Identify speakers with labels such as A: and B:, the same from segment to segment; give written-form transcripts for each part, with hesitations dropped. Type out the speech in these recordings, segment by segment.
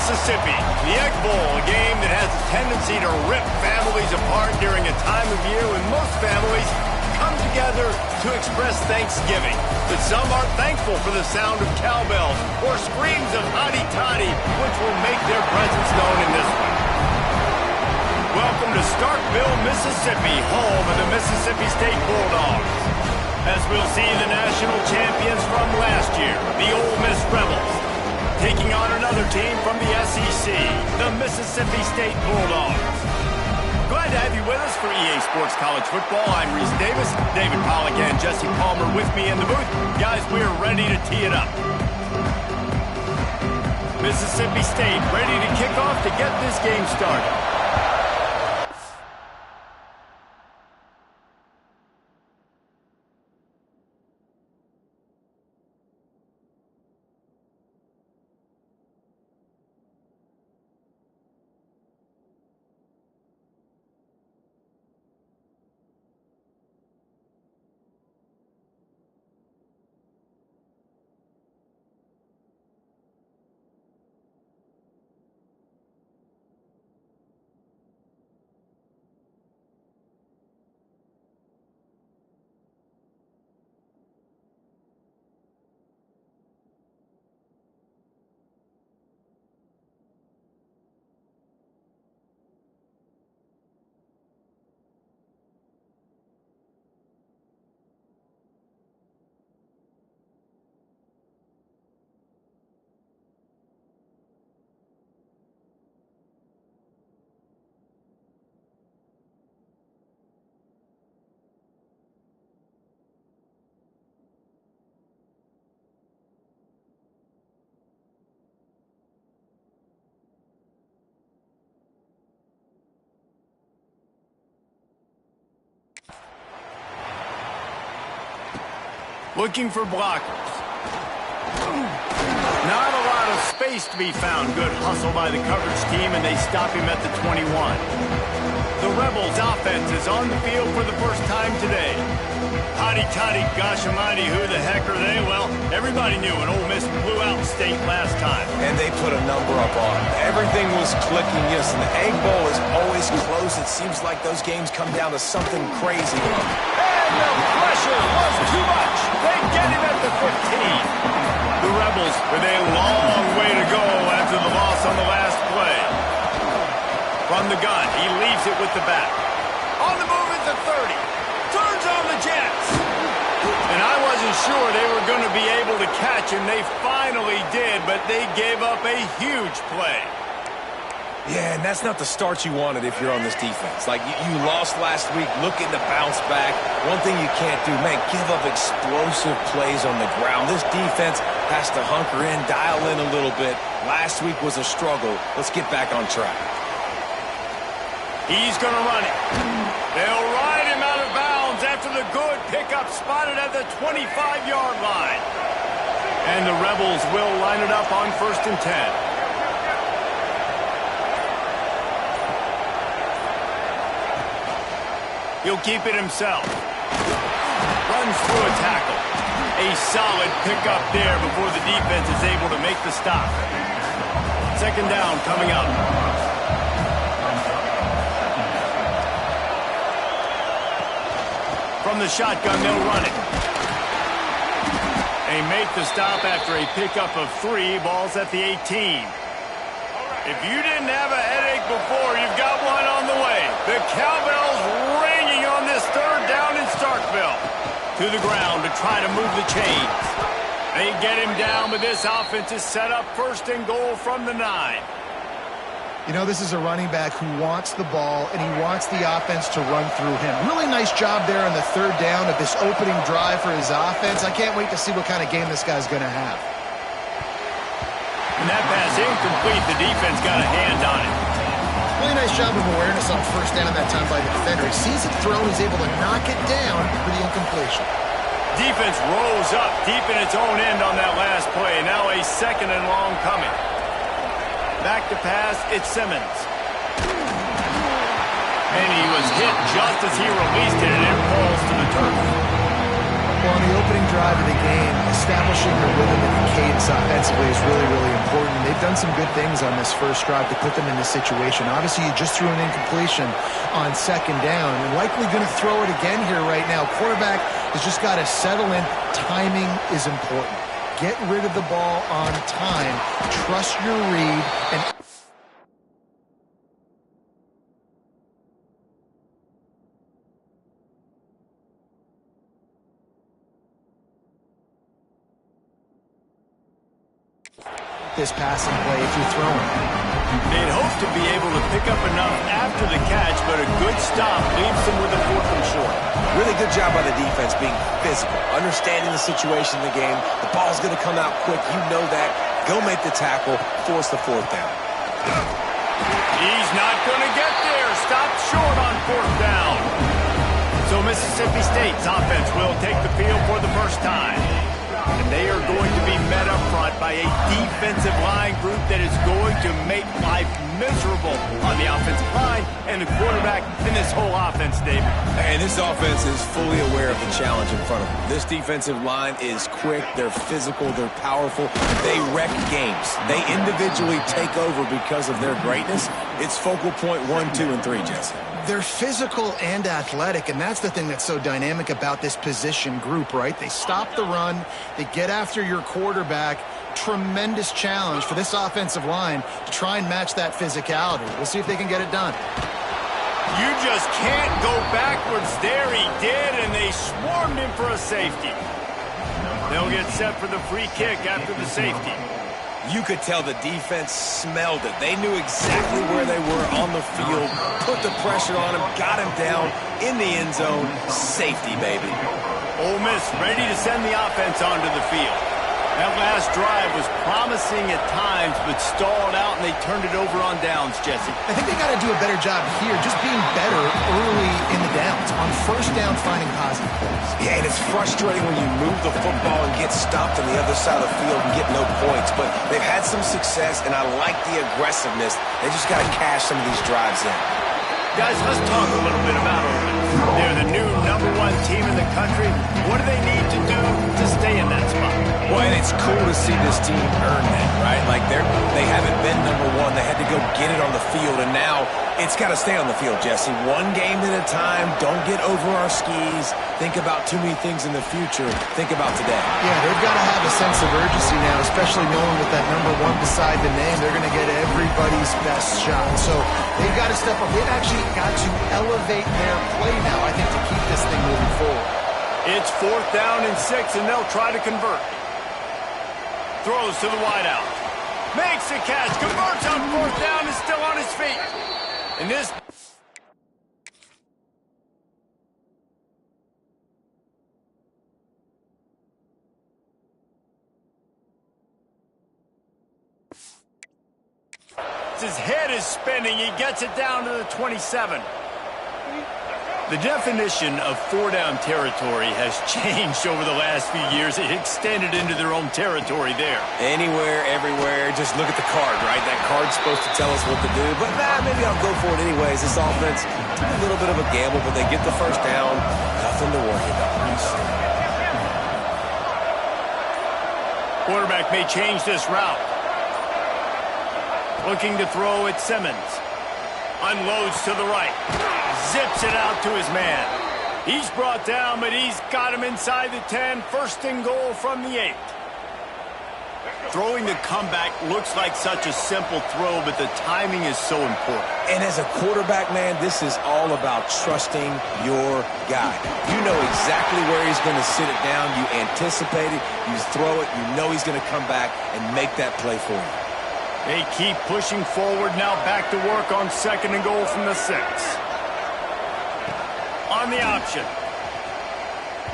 A: Mississippi. The Egg Bowl, a game that has a tendency to rip families apart during a time of year when most families come together to express Thanksgiving. But some are thankful for the sound of cowbells or screams of hotty-toddy, which will make their presence known in this one. Welcome to Starkville, Mississippi, home of the Mississippi State Bulldogs. As we'll see the national champions from last year, the Ole Miss Rebels, taking on another team from the SEC, the Mississippi State Bulldogs. Glad to have you with us for EA Sports College Football. I'm Reese Davis, David Pollack and Jesse Palmer with me in the booth. Guys, we're ready to tee it up. Mississippi State ready to kick off to get this game started. Looking for blockers. Not a lot of space to be found. Good hustle by the coverage team, and they stop him at the 21. The Rebels offense is on the field for the first time today. Hotty-toddy, gosh almighty, who the heck are they? Well, everybody knew it. Ole Miss blew out State last time.
B: And they put a number up on them. Everything was clicking, yes, and the Egg Bowl is always close. It seems like those games come down to something crazy.
A: And the pressure was too much. They get him at the 15. The Rebels with a long way to go after the loss on the last play. From the gun, he leaves it with the back. On the move at the 30. Turns on the Jets. And I wasn't sure they were going to be able to catch him. They finally did, but they gave up a huge play.
B: Yeah, and that's not the start you wanted if you're on this defense. Like, you lost last week, looking to bounce back. One thing you can't do, man, give up explosive plays on the ground. This defense has to hunker in, dial in a little bit. Last week was a struggle. Let's get back on track.
A: He's going to run it. They'll ride him out of bounds after the good pickup spotted at the 25-yard line. And the Rebels will line it up on 1st and 10. He'll keep it himself. Runs through a tackle. A solid pickup there before the defense is able to make the stop. 2nd down coming up. From the shotgun, they'll run it. They make the stop after a pickup of 3. Ball's at the 18. If you didn't have a headache before, you've got one on the way. The cowbells ringing on this 3rd down in Starkville. To the ground to try to move the chains. They get him down, but this offense is set up 1st and goal from the 9.
C: You know, this is a running back who wants the ball, and he wants the offense to run through him. Really nice job there on the 3rd down of this opening drive for his offense. I can't wait to see what kind of game this guy's going to have.
A: And that pass incomplete. The defense got a hand on it.
C: Really nice job of awareness on 1st down that time by the defender. He sees it thrown, he's able to knock it down for the incompletion.
A: Defense rose up deep in its own end on that last play. Now a 2nd and long coming. Back to pass, it's Simmons. And he was hit just as he released it, and it falls to the turf.
C: Well, on the opening drive of the game, establishing the rhythm and the cadence offensively is really, really important. They've done some good things on this first drive to put them in this situation. Obviously, you just threw an incompletion on second down and likely going to throw it again here right now. Quarterback has just got to settle in. Timing is important. Get rid of the ball on time. Trust your read and this passing play if you're throwing.
A: They'd hope to be able to pick up enough after the catch, but a good stop leaves them with a 4th and short.
B: Really good job by the defense being physical, understanding the situation in the game. The ball's going to come out quick. You know that. Go make the tackle, force the 4th down.
A: He's not going to get there. Stopped short on 4th down. So Mississippi State's offense will take the field for the first time. And they are going to be met up front by a defensive line group that is going to make life miserable on the offensive line and the quarterback in this whole offense, David.
B: And this offense is fully aware of the challenge in front of them. This defensive line is quick, they're physical, they're powerful, they wreck games. They individually take over because of their greatness. It's focal point 1, 2, and 3, Jesse.
C: They're physical and athletic, and that's the thing that's so dynamic about this position group, right? They stop the run, they get after your quarterback. Tremendous challenge for this offensive line to try and match that physicality. We'll see if they can get it done.
A: You just can't go backwards there. He did, and they swarmed him for a safety. They'll get set for the free kick after the safety.
B: You could tell the defense smelled it. They knew exactly where they were on the field, put the pressure on him, got him down in the end zone. Safety, baby.
A: Ole Miss ready to send the offense onto the field. That last drive was promising at times, but stalled out, and they turned it over on downs, Jesse.
C: I think they got to do a better job here, just being better early in the downs. On first down, finding positive plays.
B: Yeah, and it's frustrating when you move the football and get stopped on the other side of the field and get no points. But they've had some success, and I like the aggressiveness. They just got to cash some of these drives in.
A: Guys, let's talk a little bit about Ole Miss. They're the new #1 team in the country. What do they need to do to stay in that spot?
B: Well, and it's cool to see this team earn that, right? Like they haven't been #1. They had to go get it on the field, and now it's got to stay on the field, Jesse. One game at a time. Don't get over our skis. Think about too many things in the future. Think about today.
C: Yeah, they've got to have a sense of urgency now, especially knowing with that #1 beside the name, they're going to get everybody's best shot. So they've got to step up. They've actually got to elevate their play now, I think, to keep this thing moving forward.
A: It's 4th down and 6, and they'll try to convert. Throws to the wideout. Makes the catch. Converts on 4th down, is still on his feet. And this... His head is spinning. He gets it down to the 27. The definition of 4-down territory has changed over the last few years. It extended into their own territory there.
B: Anywhere, everywhere. Just look at the card, right? That card's supposed to tell us what to do. But maybe I'll go for it anyways. This offense, a little bit of a gamble, but they get the first down. Nothing to worry about.
A: Quarterback may change this route. Looking to throw at Simmons. Unloads to the right. Zips it out to his man. He's brought down, but he's got him inside the 10. 1st and goal from the 8. Throwing the comeback looks like such a simple throw, but the timing is so important.
B: And as a quarterback, man, this is all about trusting your guy. You know exactly where he's going to sit it down. You anticipate it. You throw it. You know he's going to come back and make that play for you.
A: They keep pushing forward now, back to work on 2nd and goal from the 6. On the option.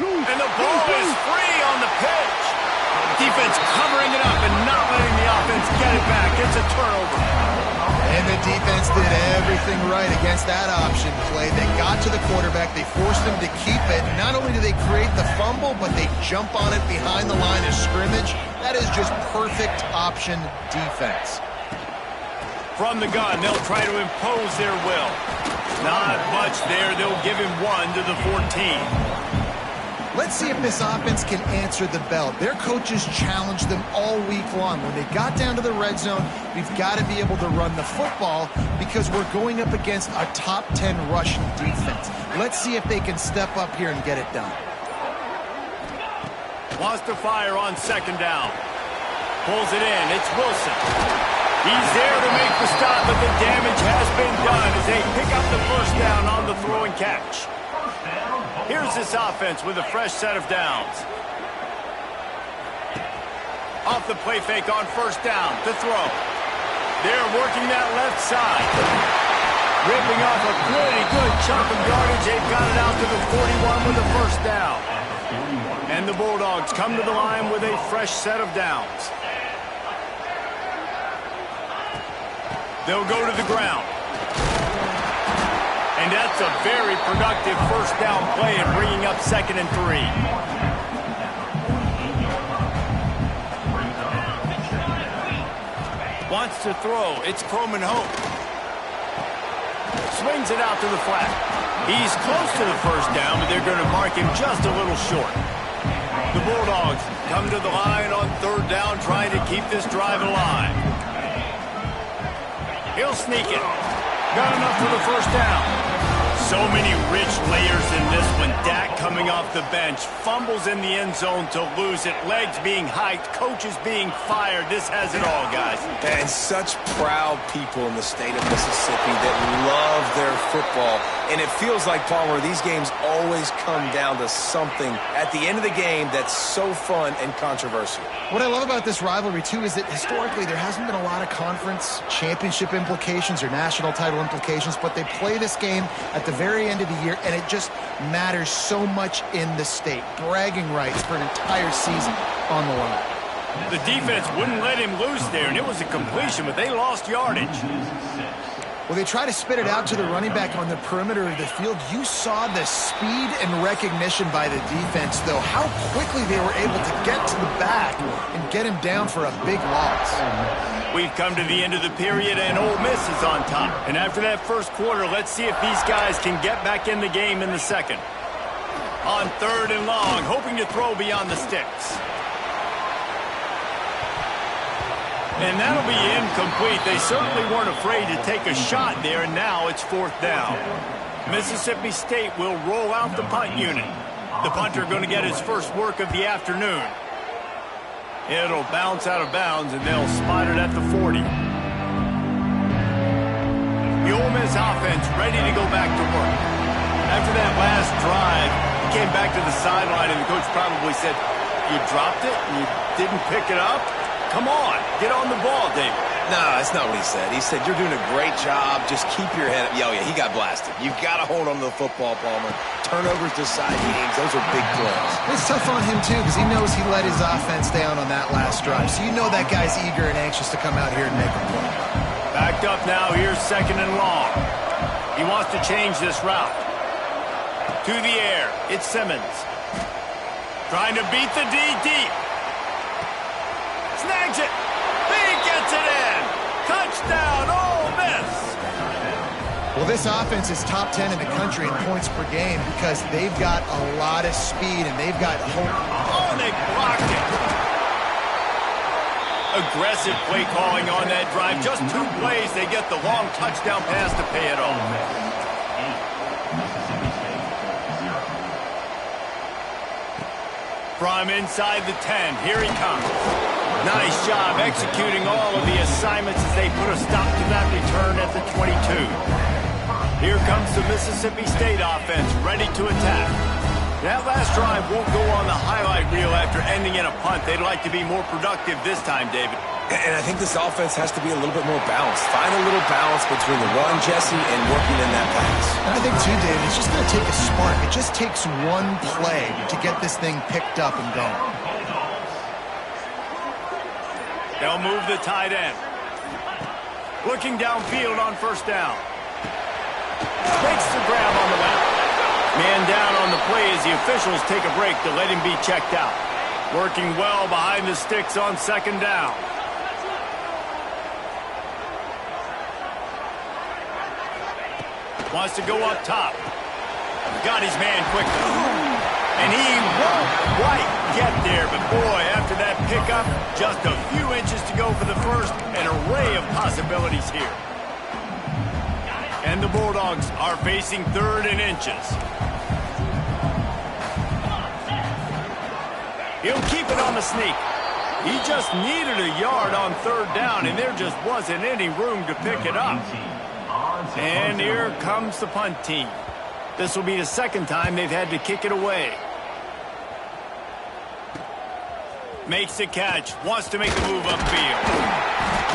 A: And the ball is free on the pitch. Defense covering it up and not letting the offense get it back. It's a turnover.
C: And the defense did everything right against that option play. They got to the quarterback. They forced him to keep it. Not only do they create the fumble, but they jump on it behind the line of scrimmage. That is just perfect option defense.
A: From the gun, they'll try to impose their will. Not much there. They'll give him 1 to the 14.
C: Let's see if this offense can answer the bell. Their coaches challenged them all week long. When they got down to the red zone, we've got to be able to run the football because we're going up against a top 10 rushing defense. Let's see if they can step up here and get it done.
A: Wants to fire on second down. Pulls it in. It's Wilson. He's there to make the stop, but the damage has been done as they pick up the first down on the throw and catch. Here's this offense with a fresh set of downs. Off the play fake on first down to throw. They're working that left side. Ripping off a pretty good chunk of yardage. They've got it out to the 41 with a first down. And the Bulldogs come to the line with a fresh set of downs. They'll go to the ground. And that's a very productive first down play and bringing up 2nd and 3. Wants to throw. It's Croman Hope. Swings it out to the flat. He's close to the first down, but they're going to mark him just a little short. The Bulldogs come to the line on 3rd down, trying to keep this drive alive. He'll sneak it. Got enough for the first down. So many rich layers in this one. Dak coming off the bench. Fumbles in the end zone to lose it. Legs being hiked. Coaches being fired. This has it all, guys.
B: And such proud people in the state of Mississippi that love their football. And it feels like, Palmer, these games always come down to something at the end of the game that's so fun and controversial.
C: What I love about this rivalry, too, is that historically there hasn't been a lot of conference championship implications or national title implications, but they play this game at the very end of the year, and it just matters so much in the state. Bragging rights for an entire season on the line.
A: The defense wouldn't let him loose there, and it was a completion, but they lost yardage.
C: Well, they try to spit it out to the running back on the perimeter of the field. You saw the speed and recognition by the defense, though, how quickly they were able to get to the back and get him down for a big loss.
A: We've come to the end of the period, and Ole Miss is on top. And after that first quarter, let's see if these guys can get back in the game in the second. On 3rd and long, hoping to throw beyond the sticks. And that'll be incomplete. They certainly weren't afraid to take a shot there, and now it's 4th down. Mississippi State will roll out the punt unit. The punter going to get his first work of the afternoon. It'll bounce out of bounds, and they'll spot it at the 40. The Ole Miss offense ready to go back to work. After that last drive, he came back to the sideline, and the coach probably said, "You dropped it? You didn't pick it up? Come on, get on the ball, David."
B: No, that's not what he said. He said, "You're doing a great job. Just keep your head up." Oh, yeah, he got blasted. You've got to hold on to the football, Palmer. Turnovers decide games. Those are big plays.
C: It's tough on him, too, because he knows he let his offense down on that last drive. So you know that guy's eager and anxious to come out here and make a play.
A: Backed up now. Here's 2nd and long. He wants to change this route. To the air. It's Simmons. Trying to beat the D deep. Snags it. He gets it in. Touchdown, Ole Miss.
C: Well, this offense is top 10 in the country in points per game because they've got a lot of speed and they've got hope.
A: Oh, they blocked it. Aggressive play calling on that drive. Just 2 plays, they get the long touchdown pass to pay it off. From inside the 10, here he comes. Nice job executing all of the assignments as they put a stop to that return at the 22. Here comes the Mississippi State offense, ready to attack. That last drive won't go on the highlight reel after ending in a punt. They'd like to be more productive this time, David.
B: And I think this offense has to be a little bit more balanced. Find a little balance between the run, Jesse, and working in that pass.
C: And I think, too, David, it's just going to take a spark. It just takes one play to get this thing picked up and going.
A: They'll move the tight end. Looking downfield on first down. Makes the grab on the left. Man down on the play as the officials take a break to let him be checked out. Working well behind the sticks on 2nd down. Wants to go up top. Got his man quickly. And he won't quite get there, but boy, after that pickup, just a few inches to go for the first. An array of possibilities here. And the Bulldogs are facing 3rd and inches. He'll keep it on the sneak. He just needed a yard on 3rd down, and there just wasn't any room to pick it up. And here comes the punt team. This will be the 2nd time they've had to kick it away. Makes the catch, wants to make the move upfield.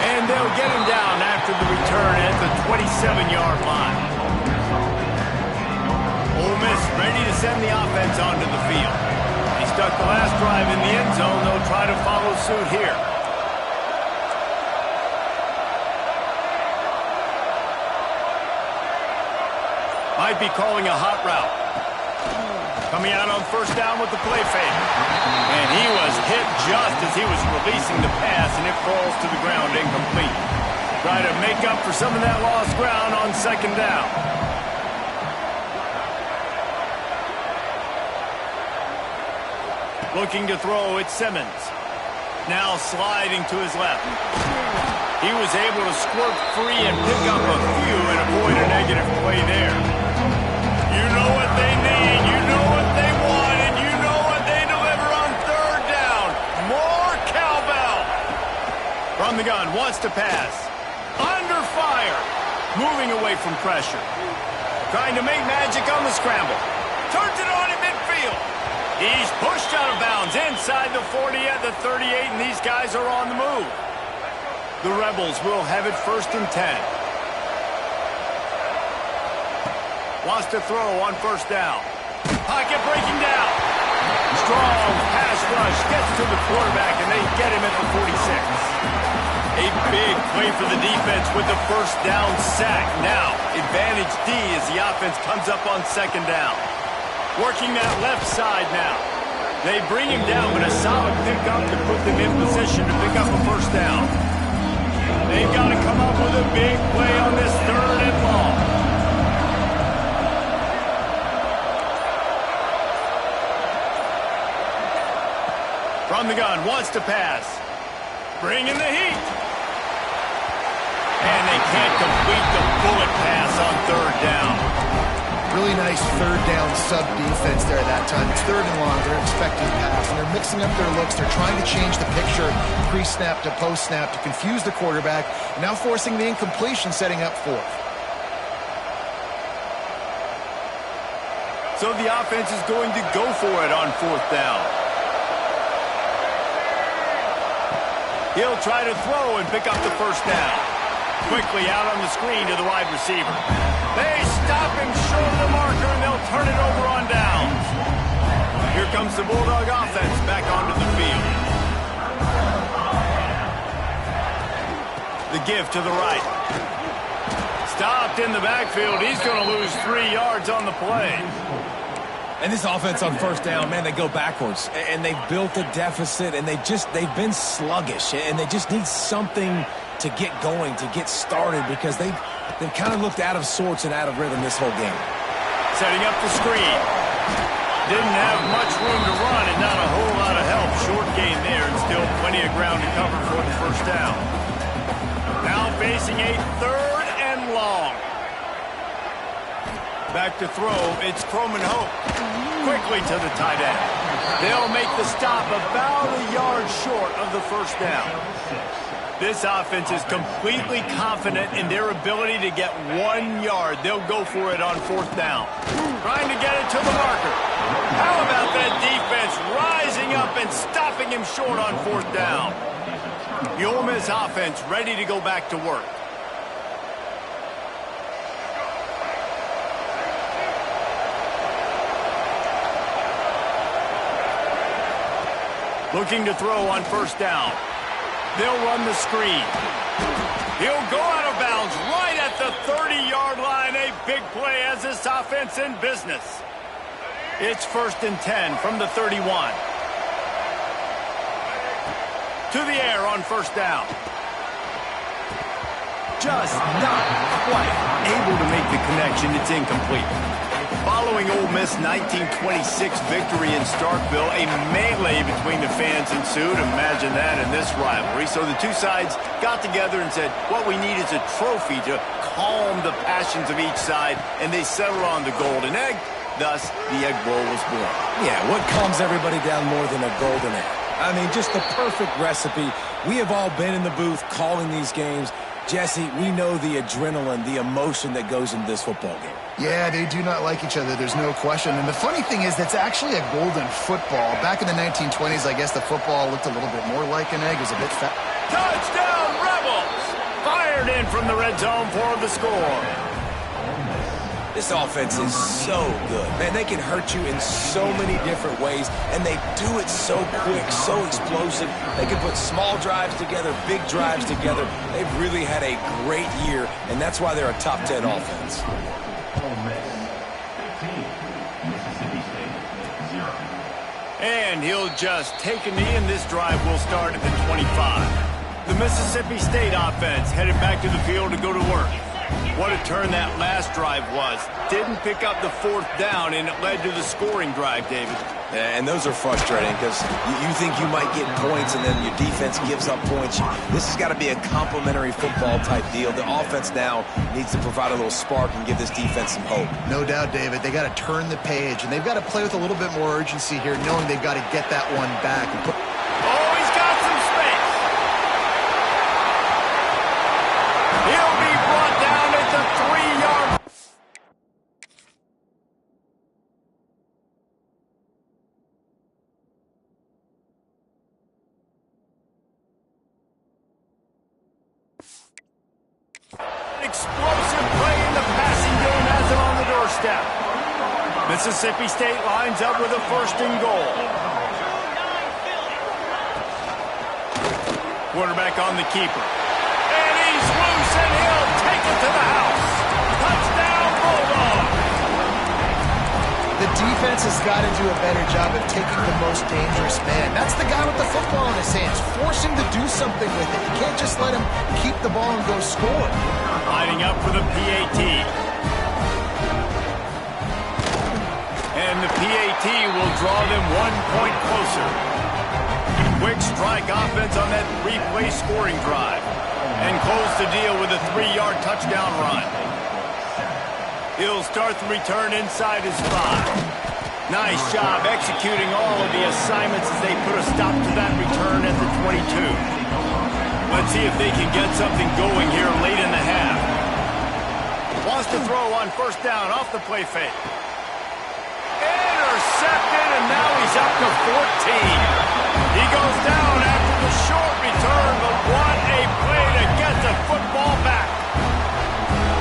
A: And they'll get him down after the return at the 27-yard line. Ole Miss ready to send the offense onto the field. He stuck the last drive in the end zone. They'll try to follow suit here. Might be calling a hot route. Coming out on 1st down with the play fake. And he was hit just as he was releasing the pass, and it falls to the ground incomplete. Try to make up for some of that lost ground on 2nd down. Looking to throw, it's Simmons. Now sliding to his left. He was able to squirt free and pick up a few and avoid a negative play there. You know what they need, you know what they want, and you know what they deliver on 3rd down. More cowbell. From the gun, wants to pass. Under fire. Moving away from pressure. Trying to make magic on the scramble. Turns it on in midfield. He's pushed out of bounds inside the 40 at the 38, and these guys are on the move. The Rebels will have it 1st and 10. Wants to throw on 1st down. Pocket breaking down. Strong pass rush gets to the quarterback, and they get him at the 46. A big play for the defense with the 1st down sack. Now, advantage D as the offense comes up on 2nd down. Working that left side now. They bring him down, but a solid pickup to put them in position to pick up a 1st down. They've got to come up with a big play on this 3rd and long. From the gun, wants to pass. Bringing the heat. And they can't complete the bullet pass on 3rd down.
C: Really nice 3rd down sub-defense there that time. It's 3rd and long. They're expecting pass, and they're mixing up their looks. They're trying to change the picture pre-snap to post-snap to confuse the quarterback, now forcing the incompletion, setting up 4th.
A: So the offense is going to go for it on 4th down. He'll try to throw and pick up the 1st down. Quickly out on the screen to the wide receiver. They stop him short of the marker, and they'll turn it over on downs. Here comes the Bulldog offense back onto the field. The give to the right. Stopped in the backfield. He's going to lose 3 yards on the play.
B: And this offense on 1st down, man, they go backwards. And they've built a deficit, and they've been sluggish. And they just need something to get going, to get started, because they've kind of looked out of sorts and out of rhythm this whole game.
A: Setting up the screen. Didn't have much room to run and not a whole lot of help. Short gain there and still plenty of ground to cover for the 1st down. Now facing a 3rd and long. Back to throw, it's Croman Hope. Quickly to the tight end. They'll make the stop about a yard short of the 1st down. This offense is completely confident in their ability to get 1 yard. They'll go for it on 4th down. Trying to get it to the marker. How about that defense rising up and stopping him short on 4th down? The Ole Miss offense ready to go back to work. Looking to throw on 1st down. They'll run the screen. He'll go out of bounds right at the 30-yard line. A big play as this offense in business. It's 1st and 10 from the 31. To the air on 1st down. Just not quite able to make the connection. It's incomplete. Following Ole Miss' 1926 victory in Starkville, a melee between the fans ensued. Imagine that in this rivalry. So the two sides got together and said, what we need is a trophy to calm the passions of each side, and they settled on the golden egg. Thus, the Egg Bowl was born.
B: Yeah, what calms everybody down more than a golden egg? I mean, just the perfect recipe. We have all been in the booth calling these games. Jesse, we know the adrenaline, the emotion that goes into this football game.
C: Yeah, they do not like each other. There's no question. And the funny thing is, that's actually a golden football. Back in the 1920s, I guess the football looked a little bit more like an egg. It was a bit fat.
A: Touchdown, Rebels! Fired in from the red zone for the score.
B: This offense is so good. Man, they can hurt you in so many different ways, and they do it so quick, so explosive. They can put small drives together, big drives together. They've really had a great year, and that's why they're a top 10 offense.
A: And he'll just take a knee, and this drive will start at the 25. The Mississippi State offense headed back to the field to go to work. What a turn that last drive was. Didn't pick up the fourth down, and it led to the scoring drive, David.
B: Yeah, and those are frustrating because you think you might get points, and then your defense gives up points. This has got to be a complementary football-type deal. The offense now needs to provide a little spark and give this defense some hope.
C: No doubt, David. They got to turn the page, and they've got to play with a little bit more urgency here, knowing they've got to get that one back.
A: Oh, he's got some space. He'll be brought down at the 3-yard. Explosive play in the passing game has it on the doorstep. Mississippi State lines up with a 1st and goal. Quarterback on the keeper. And he's loose, and he'll take it to the house. Touchdown, Bulldogs!
C: The defense has got to do a better job of taking the most dangerous man. That's the guy with the football in his hands. Force him to do something with it. You can't just let him keep the ball and go score.
A: Lining up for the PAT. And the PAT will draw them 1 point closer. Quick strike offense on that 3-play scoring drive. And close the deal with a 3-yard touchdown run. He'll start the return inside his 5. Nice job executing all of the assignments as they put a stop to that return at the 22. Let's see if they can get something going here late in the half. Wants to throw on 1st down off the play fake. Intercepted, and now he's up to 14. He goes down after the short return, but what a play to get the football back.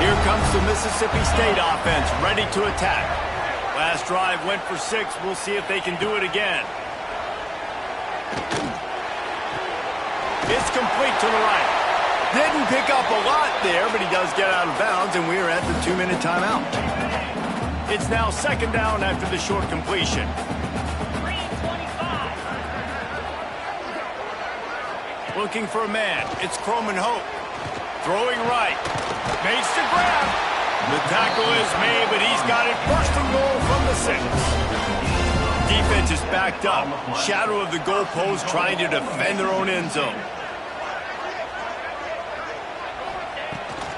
A: Here comes the Mississippi State offense, ready to attack. Last drive went for 6. We'll see if they can do it again. It's complete to the right. Didn't pick up a lot there, but he does get out of bounds, and we're at the 2-minute timeout. It's now 2nd down after the short completion. Looking for a man. It's Croman Hope. Throwing right. Makes the grab. The tackle is made, but he's got it 1st and goal from the 6. Defense is backed up. Shadow of the goalpost trying to defend their own end zone.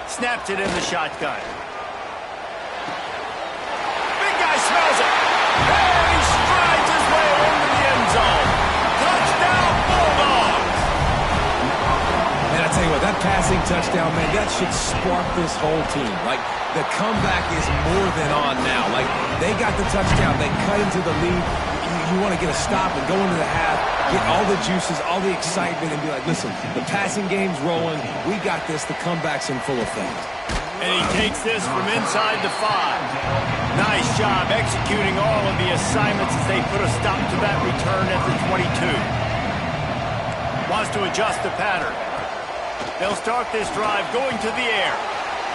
A: Snapped it in the shotgun. Big guy smells it. And he strides his way into the end zone. Touchdown, Bulldogs!
B: Man, I tell you what, that passing touchdown, man, that should spark this whole team. Like, the comeback is more than on now. Like, they got the touchdown. They cut into the lead. You want to get a stop and go into the half, get all the juices, all the excitement, and be like, listen, the passing game's rolling. We got this. The comeback's in full effect.
A: And he takes this from inside the 5. Nice job executing all of the assignments as they put a stop to that return at the 22. Wants to adjust the pattern. They'll start this drive going to the air.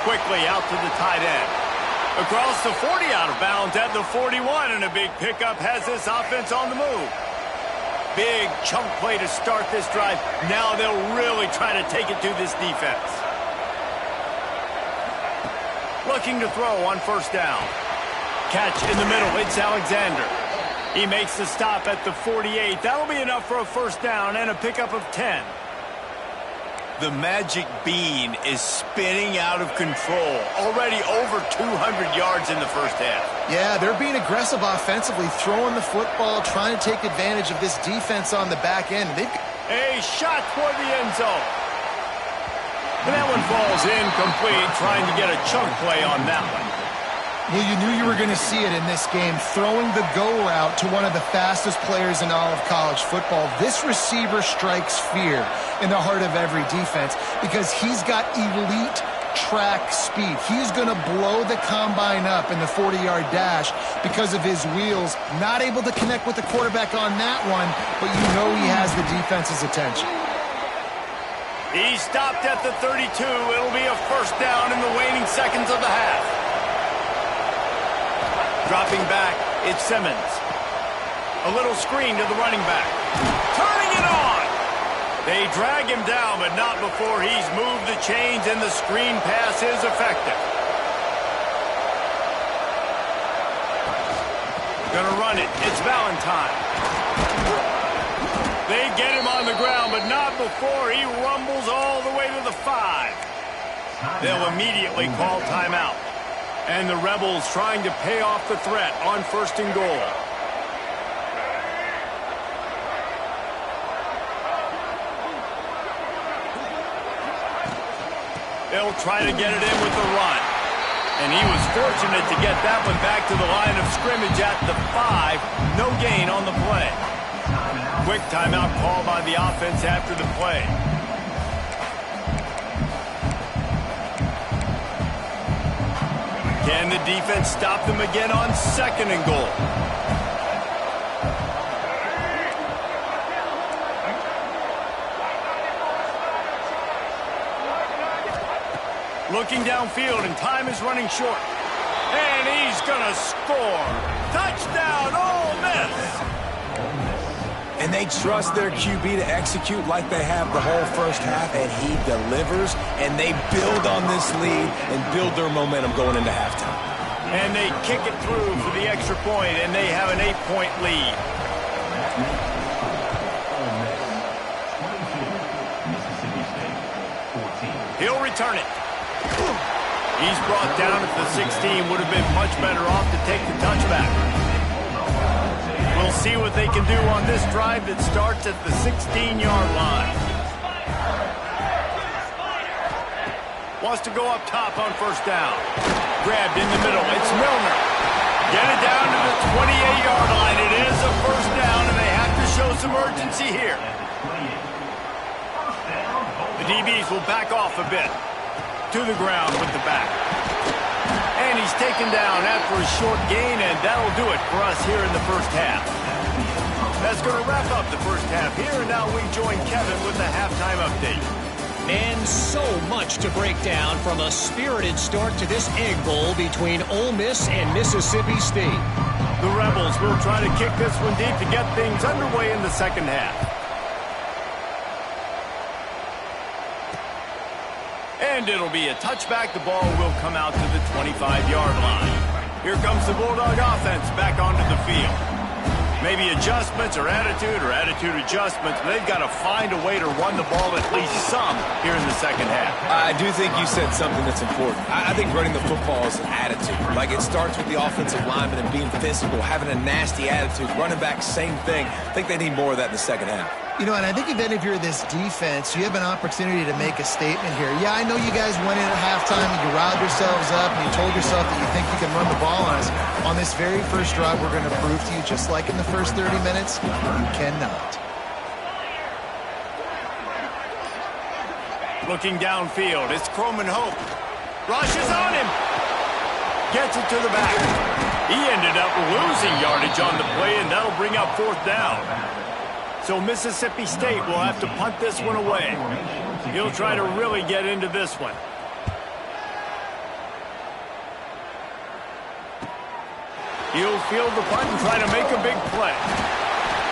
A: Quickly out to the tight end. Across the 40, out of bounds at the 41, and a big pickup has this offense on the move. Big chunk play to start this drive. Now they'll really try to take it to this defense. Looking to throw on 1st down. Catch in the middle. It's Alexander. He makes the stop at the 48. That'll be enough for a first down and a pickup of 10. The magic bean is spinning out of control. Already over 200 yards in the first half.
C: Yeah, they're being aggressive offensively, throwing the football, trying to take advantage of this defense on the back end.
A: A shot toward the end zone. And that one falls incomplete, trying to get a chunk play on that one.
C: Well, you knew you were going to see it in this game, throwing the go route to one of the fastest players in all of college football. This receiver strikes fear in the heart of every defense because he's got elite track speed. He's going to blow the combine up in the 40-yard dash because of his wheels. Not able to connect with the quarterback on that one, but you know he has the defense's attention.
A: He stopped at the 32. It'll be a first down in the waning seconds of the half. Dropping back, it's Simmons. A little screen to the running back. Turning it on! They drag him down, but not before he's moved the chains, and the screen pass is effective. Gonna run it. It's Valentine. They get him on the ground, but not before he rumbles all the way to the 5. They'll immediately call timeout. And the Rebels trying to pay off the threat on 1st and goal. They'll try to get it in with the run. And he was fortunate to get that one back to the line of scrimmage at the 5. No gain on the play. Quick timeout call by the offense after the play. Can the defense stop them again on 2nd and goal? Looking downfield, and time is running short. And he's going to score. Touchdown, Ole Miss!
B: And they trust their QB to execute like they have the whole first half, and he delivers, and they build on this lead and build their momentum going into halftime.
A: And they kick it through for the extra point, and they have an 8-point lead. He'll return it. He's brought down at the 16. Would have been much better off to take the touchback. We'll see what they can do on this drive that starts at the 16-yard line. Wants to go up top on 1st down. Grabbed in the middle. It's Milner. Get it down to the 28-yard line. It is a first down, and they have to show some urgency here. The DBs will back off a bit. To the ground with the back. And he's taken down after a short gain, and that'll do it for us here in the first half. That's going to wrap up the first half here, and now we join Kevin with the halftime update.
D: And so much to break down from a spirited start to this Egg Bowl between Ole Miss and Mississippi State.
A: The Rebels will try to kick this one deep to get things underway in the second half. And it'll be a touchback. The ball will come out to the 25-yard line. Here comes the Bulldog offense back onto the field. Maybe adjustments or attitude adjustments, but they've got to find a way to run the ball at least some here in the second half.
B: I do think you said something that's important. I think running the football is an attitude. Like, it starts with the offensive lineman and being physical, having a nasty attitude. Running back, same thing. I think they need more of that in the second half.
C: You know, and I think even if you're this defense, you have an opportunity to make a statement here. Yeah, I know you guys went in at halftime and you riled yourselves up and you told yourself that you think you can run the ball on us. On this very first drive, we're going to prove to you, just like in the first 30 minutes, you cannot.
A: Looking downfield, it's Croman Hope. Rushes on him. Gets it to the back. He ended up losing yardage on the play, and that'll bring up 4th down. So Mississippi State will have to punt this one away. He'll try to really get into this one. He'll field the punt and try to make a big play.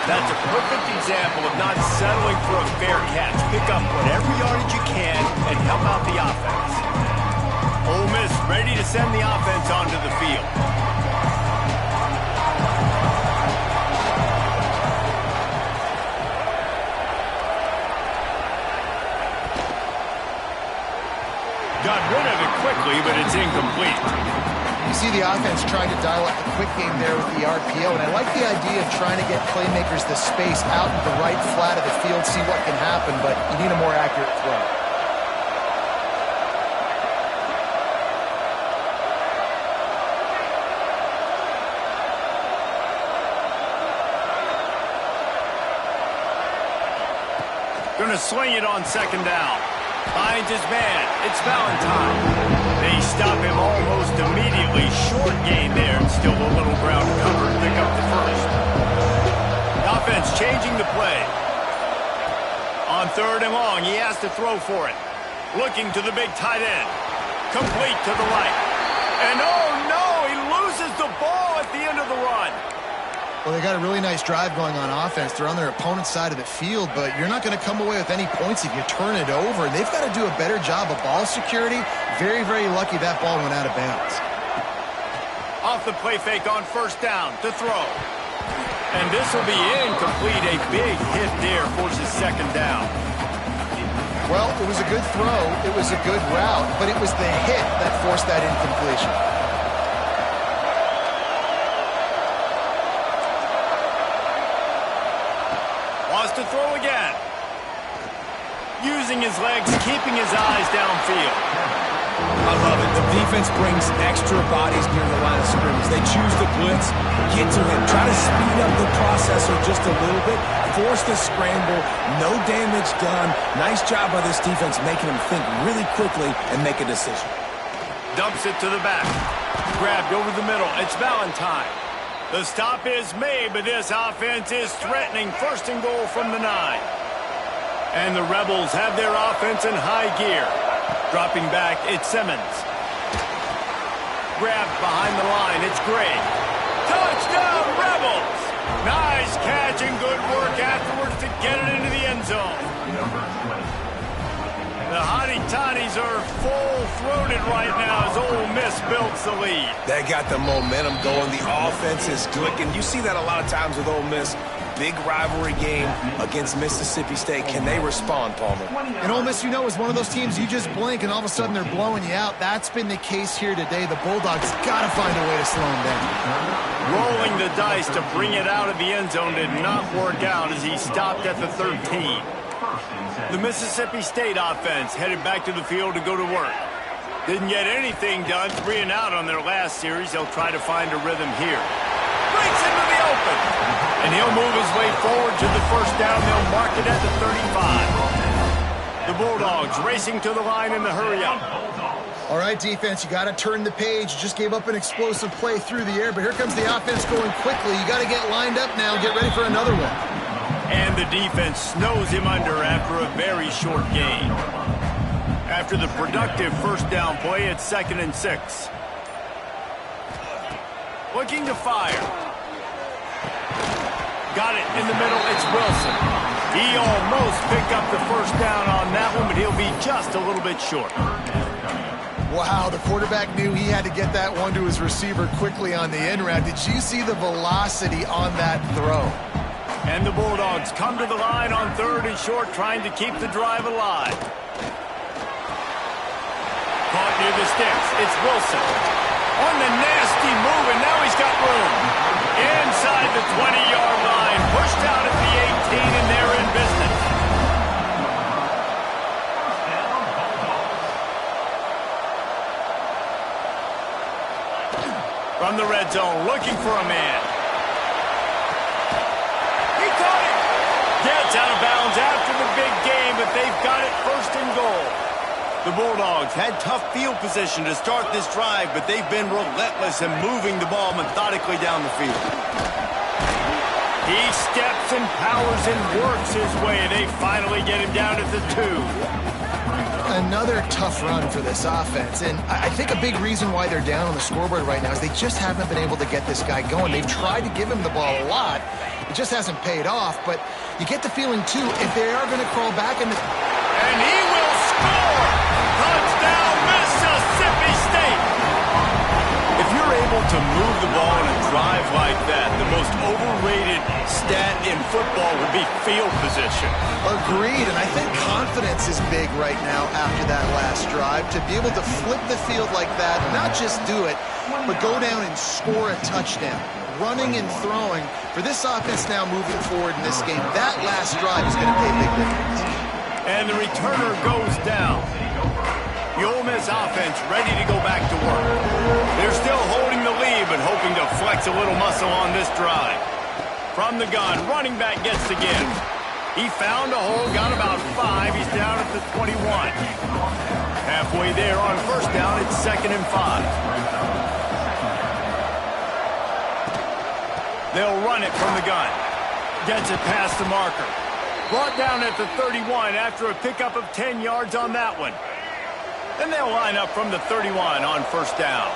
A: That's a perfect example of not settling for a fair catch. Pick up whatever yardage you can and help out the offense. Ole Miss ready to send the offense onto the field. quickly, but it's incomplete.
C: You see the offense trying to dial up the quick game there with the RPO, and I like the idea of trying to get playmakers the space out in the right flat of the field, see what can happen, but you need a more accurate throw.
A: Going to swing it on second down. Finds his man. It's Valentine. They stop him almost immediately. Short gain there. Still a little ground cover. Pick up the first. Offense changing the play. On third and long, he has to throw for it. Looking to the big tight end. Complete to the right. And oh no, he loses the ball at the end of the run.
C: Well, they got a really nice drive going on offense. They're on their opponent's side of the field, but you're not going to come away with any points if you turn it over. They've got to do a better job of ball security. Very, very lucky that ball went out of bounds.
A: Off the play fake on first down to throw. And this will be incomplete. A big hit there forces second down.
C: Well, it was a good throw. It was a good route, but it was the hit that forced that incompletion.
A: To throw again. Using his legs, keeping his eyes downfield.
B: I love it. The defense brings extra bodies near the line of scrimmage. They choose to blitz, get to him, try to speed up the processor just a little bit, force the scramble, no damage done. Nice job by this defense making him think really quickly and make a decision.
A: Dumps it to the back. Grabbed over the middle. It's Valentine. The stop is made, but this offense is threatening. First and goal from the 9. And the Rebels have their offense in high gear. Dropping back, it's Simmons. Grabbed behind the line, it's Gray. Touchdown, Rebels! Nice catch and good work afterwards to get it into the end zone. The Hottie-Toddies are full-throated right now as Ole Miss builds the lead.
B: They got the momentum going. The offense is clicking. You see that a lot of times with Ole Miss. Big rivalry game against Mississippi State. Can they respond, Palmer?
C: And Ole Miss, you know, is one of those teams you just blink and all of a sudden they're blowing you out. That's been the case here today. The Bulldogs got to find a way to slow them down.
A: Rolling the dice to bring it out of the end zone did not work out as he stopped at the 13. The Mississippi State offense headed back to the field to go to work. Didn't get anything done, 3 and out on their last series. They'll try to find a rhythm here. Breaks into the open. And he'll move his way forward to the first down. They'll mark it at the 35. The Bulldogs racing to the line in the hurry-up.
C: All right, defense, you got to turn the page. You just gave up an explosive play through the air, but here comes the offense going quickly. You got to get lined up now and get ready for another one.
A: And the defense snows him under after a very short gain. After the productive first down play, it's 2nd and 6. Looking to fire. Got it in the middle, it's Wilson. He almost picked up the first down on that one, but he'll be just a little bit short.
C: Wow, the quarterback knew he had to get that one to his receiver quickly on the end route. Did you see the velocity on that throw?
A: And the Bulldogs come to the line on 3rd and short, trying to keep the drive alive. Caught near the sticks. It's Wilson. On the nasty move, and now he's got room. Inside the 20-yard line. Pushed out at the 18, and they're in business. From the red zone, looking for a man. Gets out of bounds after the big game, but they've got it 1st and goal. The Bulldogs had tough field position to start this drive, but they've been relentless in moving the ball methodically down the field. He steps and powers and works his way. They finally get him down at the 2.
C: Another tough run for this offense, and I think a big reason why they're down on the scoreboard right now is they just haven't been able to get this guy going. They've tried to give him the ball a lot. It just hasn't paid off, but you get the feeling, too, if they are going to crawl back in the...
A: And he will score! Touchdown, Mississippi State! If you're able able to move the ball in a drive like that, the most overrated stat in football would be field position.
C: Agreed, and I think confidence is big right now after that last drive. To be able to flip the field like that, not just do it, but go down and score a touchdown. Running and throwing. For this offense now moving forward in this game, that last drive is going to pay a big difference.
A: And the returner goes down. The Ole Miss offense ready to go back to work. They're still holding the lead, but hoping to flex a little muscle on this drive. From the gun, running back gets the give. He found a hole, got about 5. He's down at the 21. Halfway there on first down, it's 2nd and 5. They'll run it from the gun. Gets it past the marker. Brought down at the 31 after a pickup of 10 yards on that one. Then they'll line up from the 31 on first down.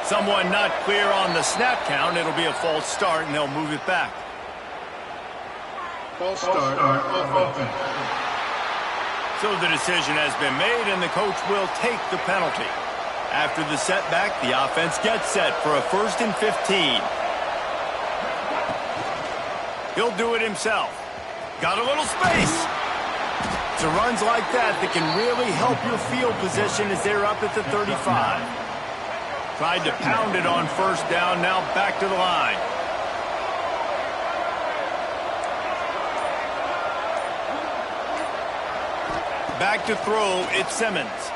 A: Someone not clear on the snap count. It'll be a false start, and they'll move it back.
E: False start on offense.
A: So the decision has been made, and the coach will take the penalty. After the setback, the offense gets set for a 1st and 15. He'll do it himself. Got a little space. It's runs like that that can really help your field position as they're up at the 35. Tried to pound it on first down, now back to the line. Back to throw, it's Simmons.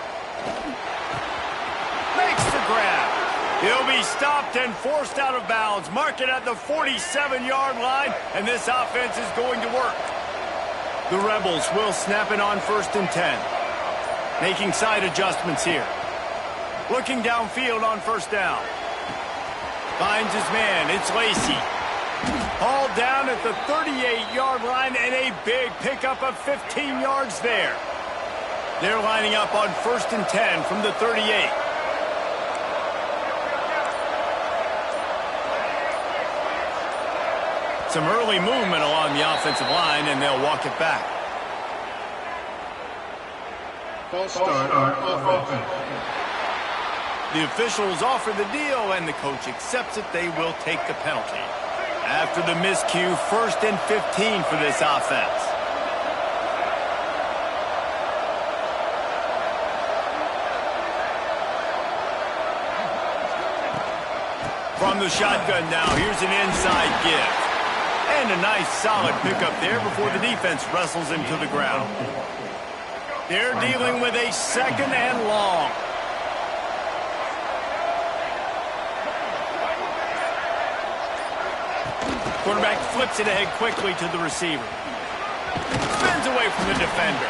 A: Makes the grab. He'll be stopped and forced out of bounds. Mark it at the 47-yard line, and this offense is going to work. The Rebels will snap it on 1st and 10. Making side adjustments here. Looking downfield on first down. Finds his man. It's Lacey. Hauled down at the 38-yard line, and a big pickup of 15 yards there. They're lining up on 1st and 10 from the 38. Some early movement along the offensive line, and they'll walk it back.
E: False start on offense.
A: The officials offer the deal, and the coach accepts it. They will take the penalty. After the miscue, 1st and 15 for this offense. From the shotgun now, here's an inside give. And a nice solid pickup there before the defense wrestles him to the ground. They're dealing with a 2nd and long. Quarterback flips it ahead quickly to the receiver. Spins away from the defender.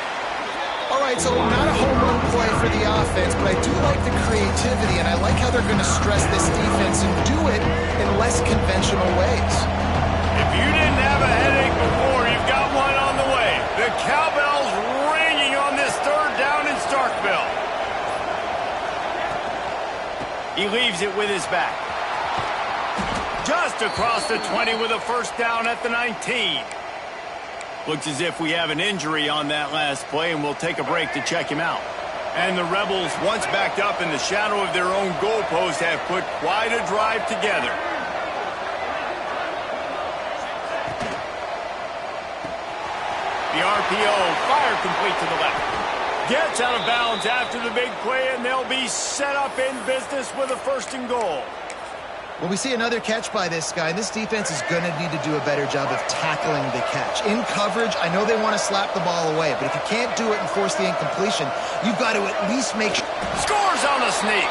C: All right, so not a home run play for the offense, but I do like the creativity, and I like how they're going to stress this defense and do it in less conventional ways.
A: If you didn't have a headache before, you've got one on the way. The cowbell's ringing on this 3rd down in Starkville. He leaves it with his back. Just across the 20 with a first down at the 19. Looks as if we have an injury on that last play, and we'll take a break to check him out. And the Rebels, once backed up in the shadow of their own goalpost, have put quite a drive together. The RPO, fire complete to the left. Gets out of bounds after the big play, and they'll be set up in business with a 1st and goal.
C: Well, we see another catch by this guy. This defense is going to need to do a better job of tackling the catch. In coverage, I know they want to slap the ball away, but if you can't do it and force the incompletion, you've got to at least make sure.
A: Scores on the sneak.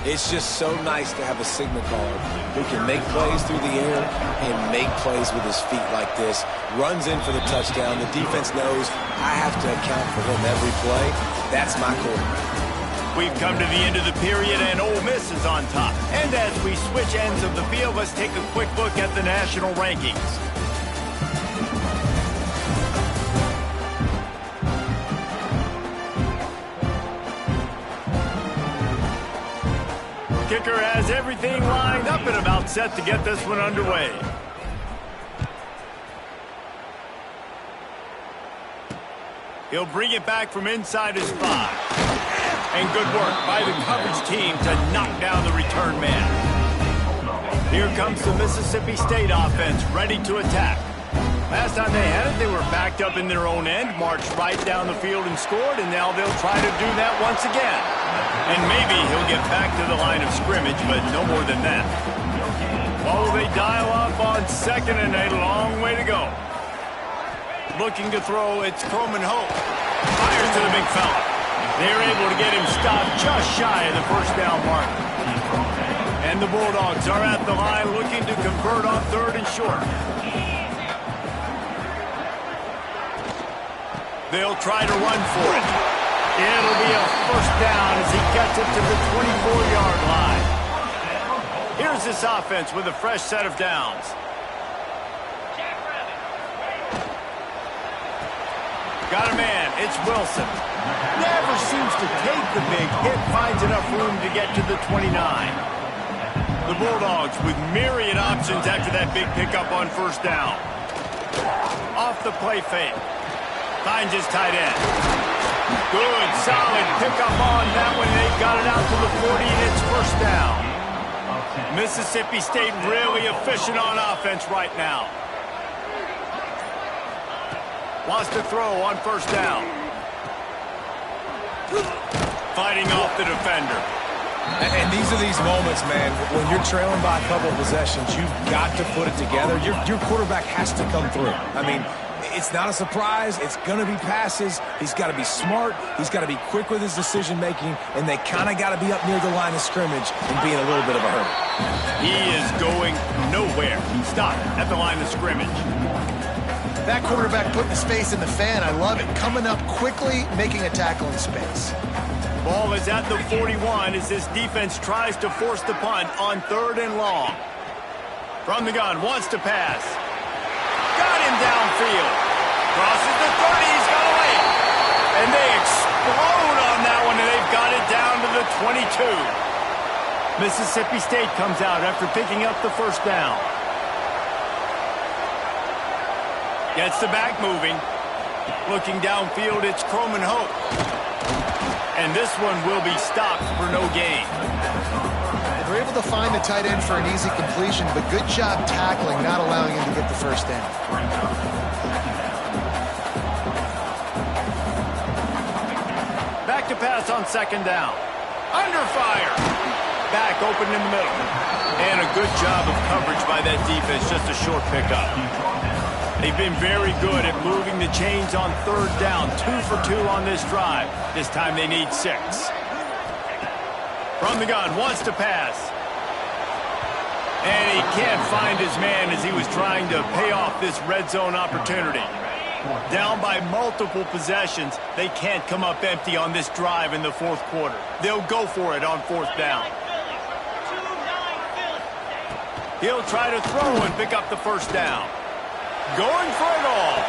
B: It's just so nice to have a signal caller who can make plays through the air and make plays with his feet like this. Runs in for the touchdown. The defense knows I have to account for him every play. That's my quarterback.
A: We've come to the end of the period, and Ole Miss is on top. And as we switch ends of the field, let's take a quick look at the national rankings. kicker has everything lined up and about set to get this one underway. He'll bring it back from inside his 5. And good work by the coverage team to knock down the return man. Here comes the Mississippi State offense ready to attack. Last time they had it, they were backed up in their own end, marched right down the field and scored, and now they'll try to do that once again. And maybe he'll get back to the line of scrimmage, but no more than that. Oh, they dial up on 2nd and a long way to go. Looking to throw, it's Croman Hope. Fires to the big fella. They're able to get him stopped just shy of the first down mark. And the Bulldogs are at the line looking to convert on 3rd and short. They'll try to run for it. It'll be a first down as he gets it to the 24-yard line. Here's this offense with a fresh set of downs. Got a man, it's Wilson. Never seems to take the big hit, finds enough room to get to the 29. The Bulldogs with myriad options after that big pickup on first down. Off the play fake. Finds his tight end. Good, solid pickup on that one. They've got it out to the 40, and it's first down. Mississippi State really efficient on offense right now. Wants to throw on first down. Fighting off the defender.
B: And these are these moments, man, when you're trailing by a couple of possessions, you've got to put it together. Your quarterback has to come through. I mean, it's not a surprise. It's going to be passes. He's got to be smart. He's got to be quick with his decision-making, and they kind of got to be up near the line of scrimmage and be in a little bit of a hurry.
A: He is going nowhere. Stop at the line of scrimmage.
C: That quarterback putting his face in the fan, I love it. Coming up quickly, making a tackle in space.
A: Ball is at the 41 as this defense tries to force the punt on 3rd and long. From the gun, wants to pass. Got him downfield. Crosses the 30, he's got away. And they explode on that one, and they've got it down to the 22. Mississippi State comes out after picking up the first down. Gets the back moving. Looking downfield, it's Croman Hope. And this one will be stopped for no gain.
C: They're able to find the tight end for an easy completion, but good job tackling, not allowing him to get the first down.
A: Back to pass on 2nd down. Under fire. Back open in the middle. And a good job of coverage by that defense, just a short pickup. They've been very good at moving the chains on 3rd down. 2 for 2 on this drive. This time they need 6. From the gun, wants to pass. And he can't find his man as he was trying to pay off this red zone opportunity. Down by multiple possessions, they can't come up empty on this drive in the 4th quarter. They'll go for it on 4th down. He'll try to throw and pick up the first down. Going for it all.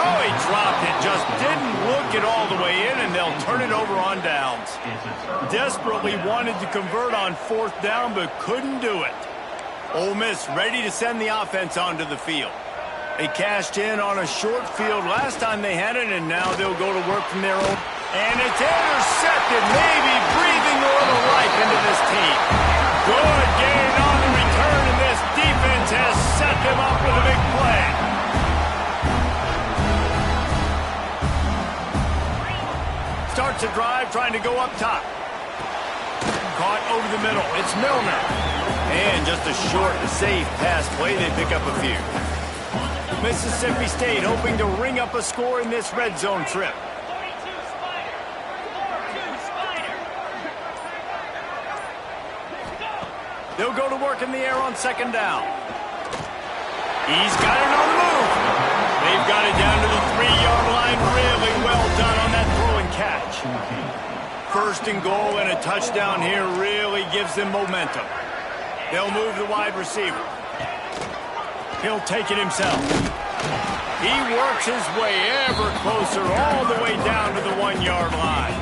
A: Oh, he dropped it. Just didn't look it all the way in, and they'll turn it over on downs. Desperately wanted to convert on 4th down, but couldn't do it. Ole Miss ready to send the offense onto the field. They cashed in on a short field last time they had it, and now they'll go to work from their own. And it's intercepted, maybe breathing a little life into this team. Good gain on the return, and this defense has set them up with a big play. Starts a drive trying to go up top. Caught over the middle. It's Milner. And just a short, safe pass play. They pick up a few. Mississippi State hoping to ring up a score in this red zone trip. They'll go to work in the air on 2nd down. He's got it on the move. They've got it down to the 3-yard line. Really well done on that throw and catch. 1st and goal and a touchdown here really gives them momentum. They'll move the wide receiver. He'll take it himself. He works his way ever closer all the way down to the 1-yard line.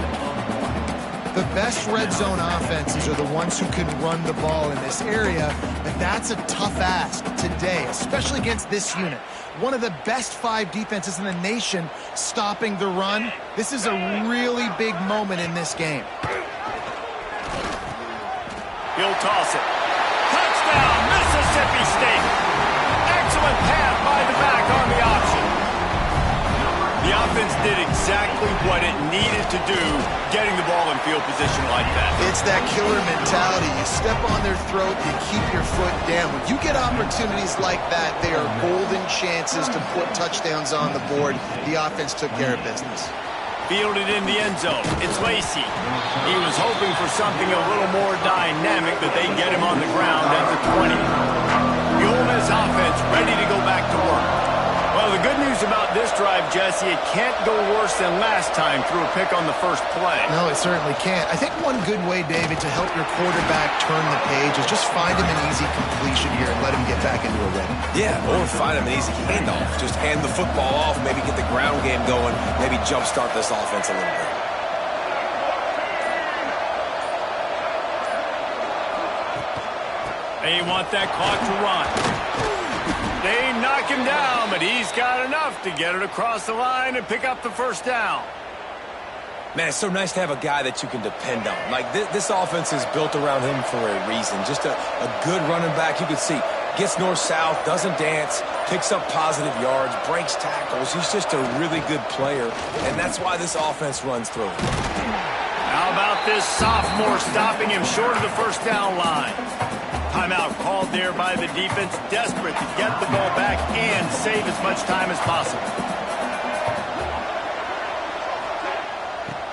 C: The best red zone offenses are the ones who can run the ball in this area, but that's a tough ask today, especially against this unit. One of the best 5 defenses in the nation stopping the run. This is a really big moment in this game.
A: He'll toss it. Touchdown, Mississippi State. Excellent pass by the back on the option. The offense did exactly what it needed to do, getting the ball in field position like that.
C: It's that killer mentality. You step on their throat, you keep your foot down. When you get opportunities like that, they are golden chances to put touchdowns on the board. The offense took care of business.
A: Fielded in the end zone. It's Lacey. He was hoping for something a little more dynamic, but they get him on the ground at the 20. The Ole Miss offense ready to go back to work. Well, the good news about this drive, Jesse, it can't go worse than last time through a pick on the first play.
C: No, it certainly can't. I think one good way, David, to help your quarterback turn the page is just find him an easy completion here and let him get back into a rhythm.
B: Yeah, or find him an easy handoff. Just hand the football off, maybe get the ground game going, maybe jumpstart this offense a little bit.
A: They want that clock to run. They knock him down, but he's got enough to get it across the line and pick up the first down.
B: Man, it's so nice to have a guy that you can depend on. Like, this offense is built around him for a reason. Just a good running back. You can see, gets north-south, doesn't dance, picks up positive yards, breaks tackles. He's just a really good player, and that's why this offense runs through him.
A: How about this sophomore stopping him short of the first down line? Timeout called there by the defense, desperate to get the ball back and save as much time as possible.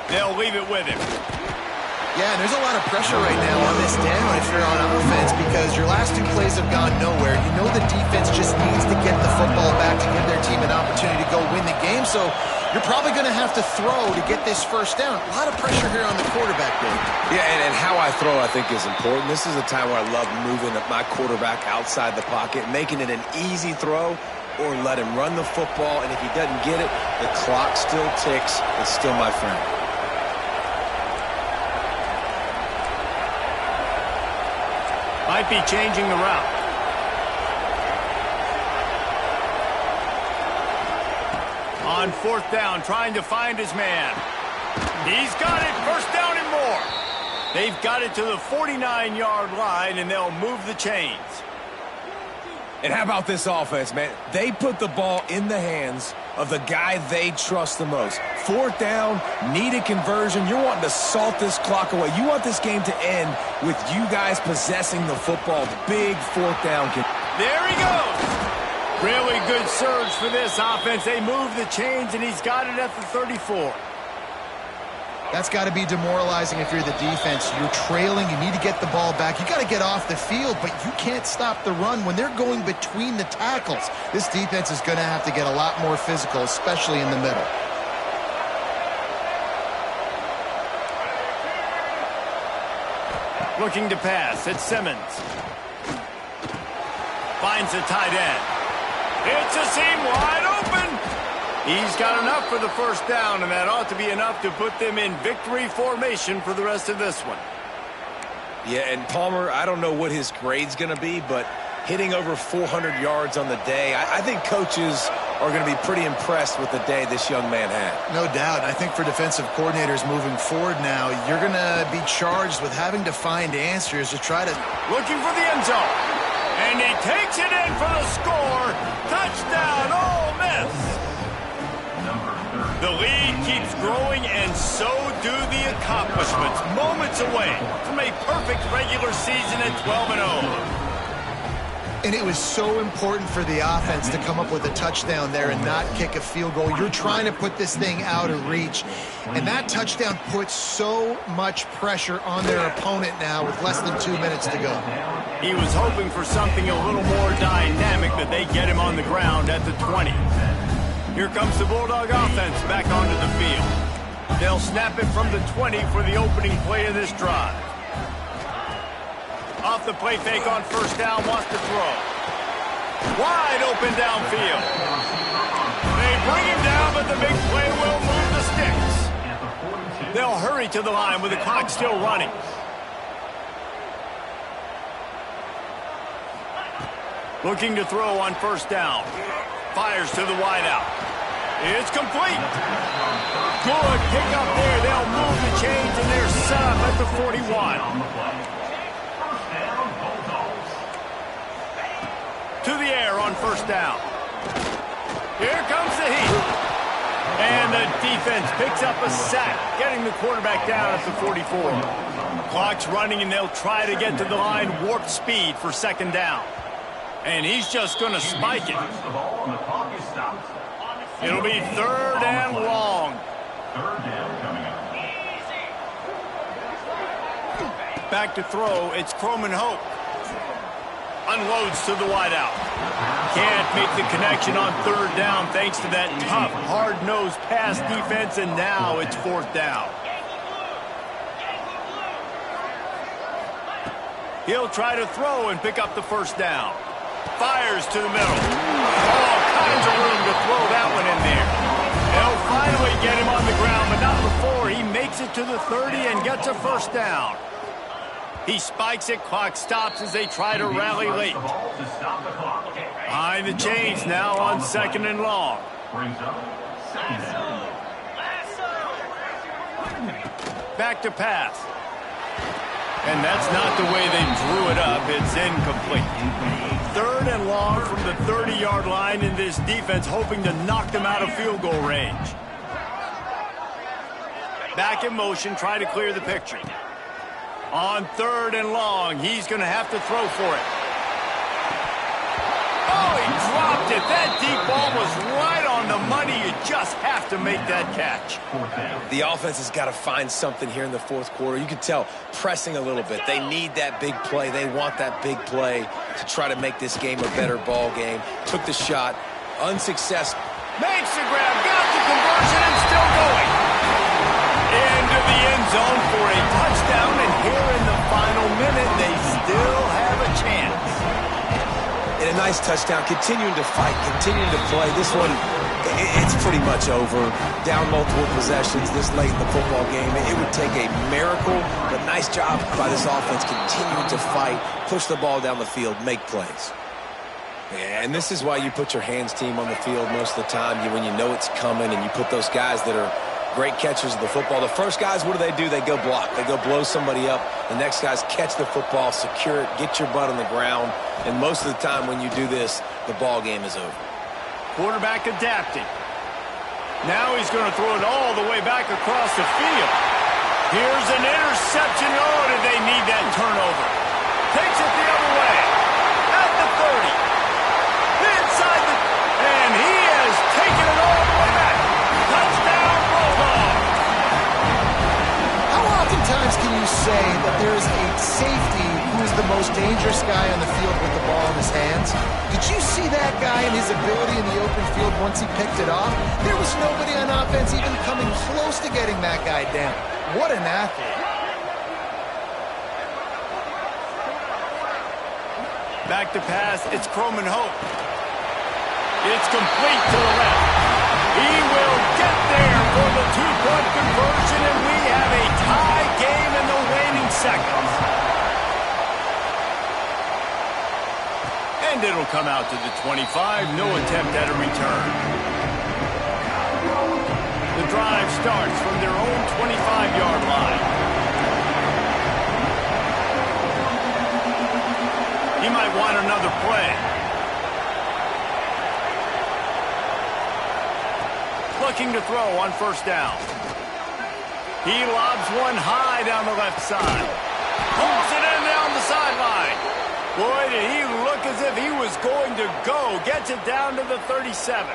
A: They'll leave it with him.
C: Yeah, and there's a lot of pressure right now on this down if you're on offense because your last 2 plays have gone nowhere. You know the defense just needs to get the football back to give their team an opportunity to go win the game, so you're probably going to have to throw to get this first down. A lot of pressure here on the quarterback, Dave.
B: Yeah, and how I throw, I think, is important. This is a time where I love moving my quarterback outside the pocket, making it an easy throw, or let him run the football, and if he doesn't get it, the clock still ticks. It's still my friend.
A: Might be changing the route. On 4th down, trying to find his man. He's got it. First down and more. They've got it to the 49-yard line, and they'll move the chains.
B: And how about this offense, man? They put the ball in the hands of the guy they trust the most. 4th down, needed conversion. You're wanting to salt this clock away. You want this game to end with you guys possessing the football. Big 4th down.
A: There he goes. Really good surge for this offense. They move the chains, and he's got it at the 34.
C: That's got to be demoralizing if you're the defense. You're trailing. You need to get the ball back. You got to get off the field, but you can't stop the run when they're going between the tackles. This defense is going to have to get a lot more physical, especially in the middle.
A: Looking to pass. It's Simmons. Finds the tight end. It's a seam wide open. He's got enough for the first down, and that ought to be enough to put them in victory formation for the rest of this one.
B: Yeah, and Palmer, I don't know what his grade's going to be, but hitting over 400 yards on the day, I think coaches are going to be pretty impressed with the day this young man had.
C: No doubt. I think for defensive coordinators moving forward now, you're going to be charged with having to find answers to try to...
A: Looking for the end zone. And he takes it in for the score. Touchdown, Ole Miss. The lead keeps growing, and so do the accomplishments. Moments away from a perfect regular season at 12-0.
C: And it was so important for the offense to come up with a touchdown there and not kick a field goal. You're trying to put this thing out of reach. And that touchdown puts so much pressure on their opponent now with less than 2 minutes to go.
A: He was hoping for something a little more dynamic, but they get him on the ground at the 20. Here comes the Bulldog offense back onto the field. They'll snap it from the 20 for the opening play of this drive. Off the play fake on first down, wants to throw. Wide open downfield. They bring him down, but the big play will move the sticks. They'll hurry to the line with the clock still running. Looking to throw on first down. Fires to the wideout. It's complete. Good pick up there. They'll move the chains, and they're set up at the 41. To the air on first down. Here comes the heat. And the defense picks up a sack, getting the quarterback down at the 44. Clock's running, and they'll try to get to the line warp speed for second down. And he's just going to spike it. It'll be third and long. Back to throw, it's Croman Hope. Unloads to the wideout. Can't make the connection on third down thanks to that tough, hard-nosed pass defense, and now it's fourth down. He'll try to throw and pick up the first down. Fires to the middle. All kinds of room to throw that one in there. They'll finally get him on the ground, but not before he makes it to the 30 and gets a first down. He spikes it, clock stops as they try to rally late. Behind the chains now on second and long. Back to pass. And that's not the way they drew it up. It's incomplete. Third and long from the 30-yard line, and this defense hoping to knock them out of field goal range. Back in motion, try to clear the picture. On third and long, he's going to have to throw for it. Oh, he dropped it. That deep ball was right on the money. You just have to make that catch.
B: The offense has got to find something here in the fourth quarter. You can tell pressing a little bit. They need that big play. They want that big play to try to make this game a better ball game. Took the shot. Unsuccessful.
A: Makes the grab. Got the conversion and still going. Into the end zone for a touchdown, and here in the final minute, they still have a chance.
B: And a nice touchdown, continuing to fight, continuing to play. This one, it's pretty much over. Down multiple possessions this late in the football game. It would take a miracle, but nice job by this offense continuing to fight, push the ball down the field, make plays. And this is why you put your hands team on the field most of the time, when you know it's coming, and you put those guys that are great catchers of the football. The first guys, what do? They go block. They go blow somebody up. The next guys catch the football, secure it, get your butt on the ground. And most of the time when you do this, the ball game is over.
A: Quarterback adapting. Now he's going to throw it all the way back across the field. Here's an interception. Oh, did they need that turnover? Takes it the other way. At the 30. Inside the... And he has taken it all the way back. Touchdown, Bulldogs.
C: How oftentimes can you say that there is a safety who is the most dangerous guy on the field with the ball in his hands? Did you see that guy and his ability in the open field once he picked it off? There was nobody on offense even coming close to getting that guy down. What an athlete.
A: Back to pass, it's Croman Hope. It's complete to the left. He will get there for the two-point conversion, and we have a tie game in the waning seconds. And it'll come out to the 25. No attempt at a return. The drive starts from their own 25-yard line. He might want another play. Looking to throw on first down. He lobs one high down the left side. Pulls it in down the sideline. Boy, did he look as if he was going to go. Gets it down to the 37.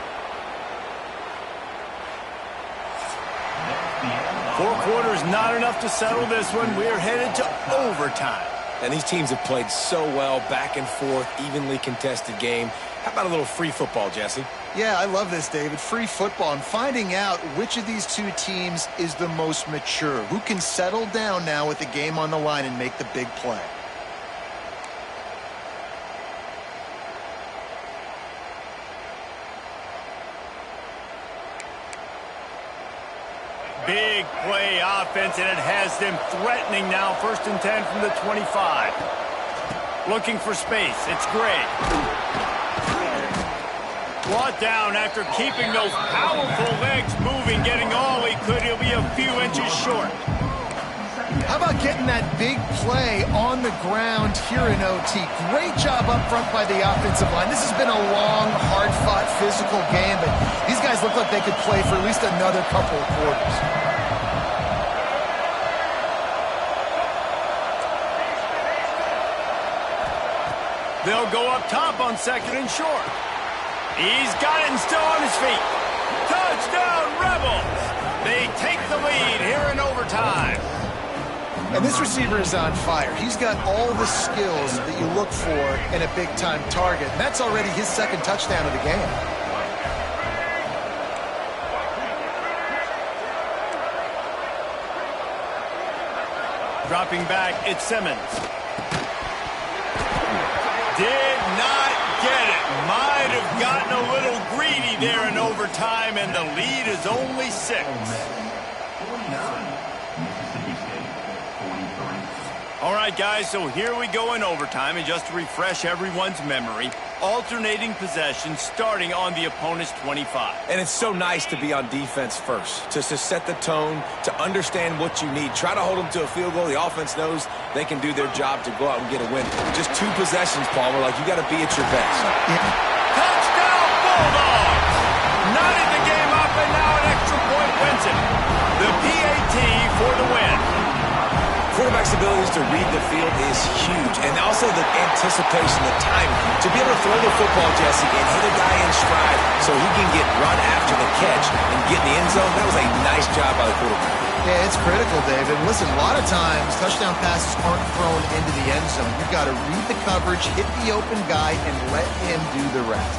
A: 4 quarters not enough to settle this one. We're headed to overtime.
B: And these teams have played so well, back and forth, evenly contested game. How about a little free football, Jesse?
C: Yeah, I love this, David. Free football and finding out which of these two teams is the most mature. Who can settle down now with the game on the line and make the big play.
A: Big play offense, and it has them threatening now. 1st and 10 from the 25. Looking for space. It's Gray. Brought down after keeping those powerful legs moving, getting all he could. He'll be a few inches short.
C: How about getting that big play on the ground here in OT? Great job up front by the offensive line. This has been a long, hard-fought, physical game, but these guys look like they could play for at least another couple of quarters.
A: They'll go up top on 2nd and short. He's got it and still on his feet. Touchdown, Rebels! They take the lead here in overtime.
C: And this receiver is on fire. He's got all the skills that you look for in a big-time target. And that's already his 2nd touchdown of the game.
A: Dropping back, it's Simmons. Did not get it. Might have gotten a little greedy there in overtime, and the lead is only 6. All right, guys, so here we go in overtime, and just to refresh everyone's memory, alternating possession starting on the opponent's 25.
B: And it's so nice to be on defense first, to set the tone, to understand what you need. Try to hold them to a field goal. The offense knows they can do their job to go out and get a win. Just 2 possessions, Palmer, like you got to be at your best.
A: Touchdown, Bulldogs! Knotted the game up, and now an extra point wins it. The PAT for the win.
B: Quarterback's abilities to read the field is huge, and also the anticipation, the timing. To be able to throw the football, Jesse, and hit a guy in stride so he can get run after the catch and get in the end zone, that was a nice job by the quarterback.
C: Yeah, it's critical, David. Listen, a lot of times, touchdown passes aren't thrown into the end zone. You've got to read the coverage, hit the open guy, and let him do the rest.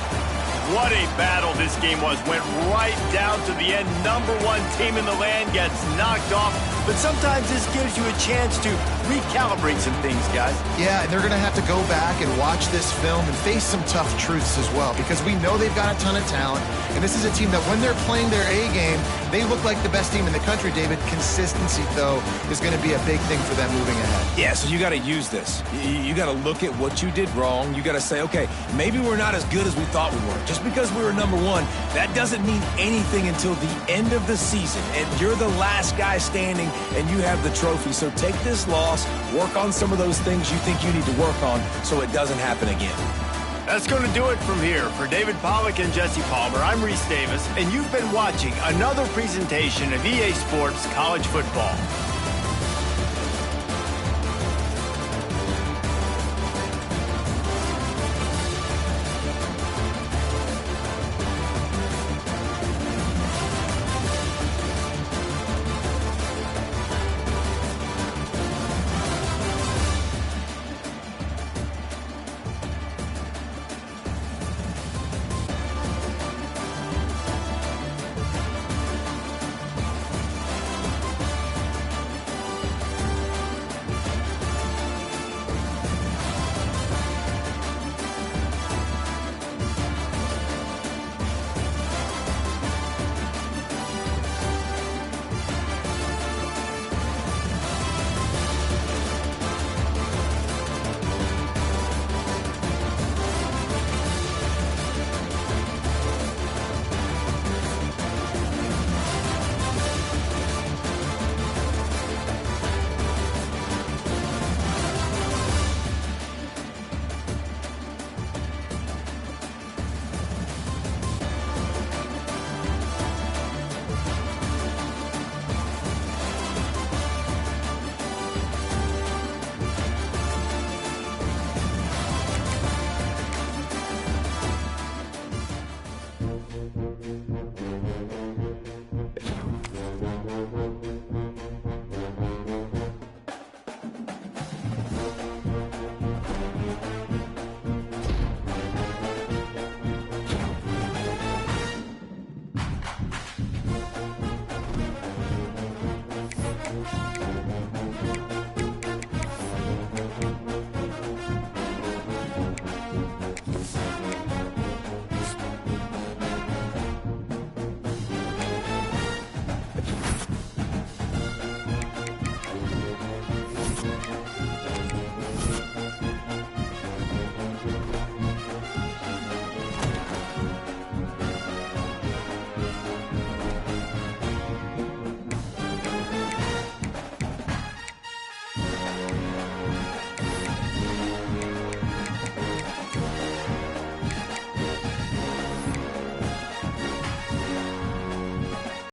A: What a battle this game was. Went right down to the end. Number 1 team in the land gets knocked off. But sometimes this gives you a chance to recalibrate some things, guys.
C: Yeah, and they're going to have to go back and watch this film and face some tough truths as well, because we know they've got a ton of talent. And this is a team that when they're playing their A game, they look like the best team in the country, David. Consistency, though, is going to be a big thing for them moving ahead.
B: Yeah, so you got to use this. You got to look at what you did wrong. You got to say, okay, maybe we're not as good as we thought we were. Just because we were number 1, that doesn't mean anything until the end of the season. And you're the last guy standing, and you have the trophy. So take this loss, work on some of those things you think you need to work on so it doesn't happen again.
A: That's going to do it from here. For David Pollack and Jesse Palmer, I'm Reese Davis, and you've been watching another presentation of EA Sports College Football.